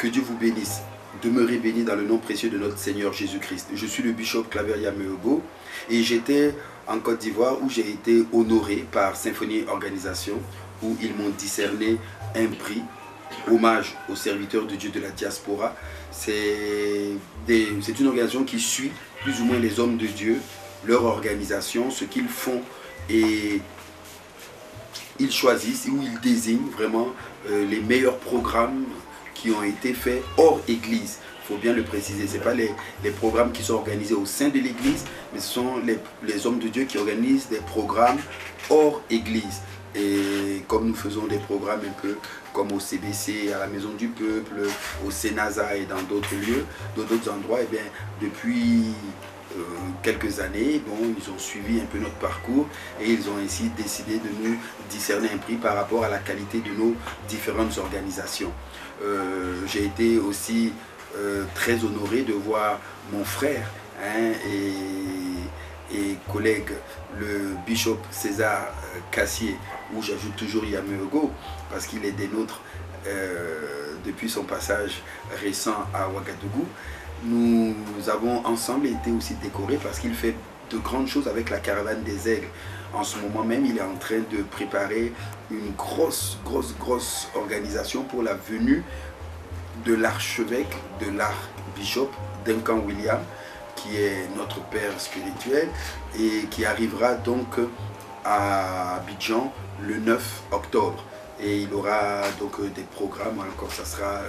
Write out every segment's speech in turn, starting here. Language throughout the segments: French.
Que Dieu vous bénisse. Demeurez bénis dans le nom précieux de notre Seigneur Jésus-Christ. Je suis le bishop Claver Yameogo et j'étais en Côte d'Ivoire où j'ai été honoré par Symphonie Organisation où ils m'ont décerné un prix, hommage aux serviteurs de Dieu de la diaspora. C'est une organisation qui suit plus ou moins les hommes de Dieu, leur organisation, ce qu'ils font et ils choisissent ou ils désignent vraiment les meilleurs programmes qui ont été faits hors église. Il faut bien le préciser, ce n'est pas les programmes qui sont organisés au sein de l'église, mais ce sont les hommes de Dieu qui organisent des programmes hors église. Et comme nous faisons des programmes un peu comme au CBC, à la Maison du Peuple, au Sénasa et dans d'autres lieux, dans d'autres endroits, et bien, depuis quelques années, bon, ils ont suivi un peu notre parcours et ils ont ainsi décidé de nous discerner un prix par rapport à la qualité de nos différentes organisations. J'ai été aussi très honoré de voir mon frère et collègue, le bishop César Cassier, où j'ajoute toujours Yameogo, parce qu'il est des nôtres depuis son passage récent à Ouagadougou. Nous avons ensemble été aussi décorés parce qu'il fait de grandes choses avec la caravane des aigles. En ce moment même, il est en train de préparer une grosse organisation pour la venue de l'archevêque, de l'archbishop Duncan William, qui est notre père spirituel et qui arrivera donc à Abidjan le 9 octobre. Et il aura donc des programmes, encore ça sera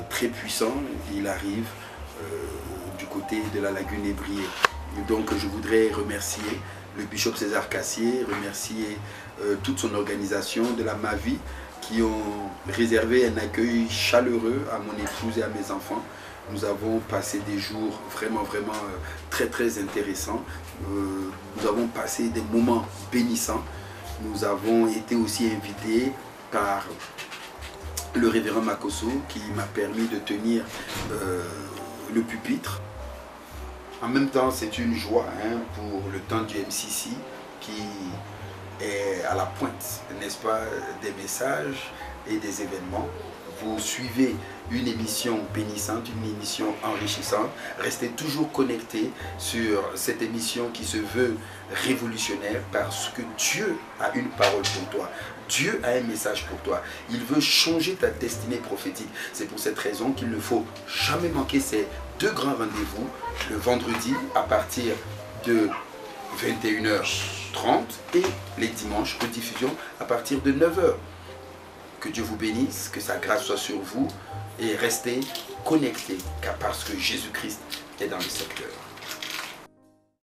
très puissant. Il arrive du côté de la lagune Ébrié. Donc je voudrais remercier le bishop César Cassier, remercier toute son organisation de la Mavi qui ont réservé un accueil chaleureux à mon épouse et à mes enfants. Nous avons passé des jours vraiment très intéressants. Nous avons passé des moments bénissants. Nous avons été aussi invités par le révérend Makosso qui m'a permis de tenir le pupitre. En même temps, c'est une joie pour le temps du MCC qui est à la pointe, n'est-ce pas, des messages et des événements. Vous suivez une émission bénissante, une émission enrichissante. Restez toujours connectés sur cette émission qui se veut révolutionnaire parce que Dieu a une parole pour toi. Dieu a un message pour toi. Il veut changer ta destinée prophétique. C'est pour cette raison qu'il ne faut jamais manquer ces deux grands rendez-vous. Le vendredi à partir de 21h30 et les dimanches, rediffusion à partir de 9h. Que Dieu vous bénisse, que sa grâce soit sur vous et restez connectés, car parce que Jésus-Christ est dans le secteur.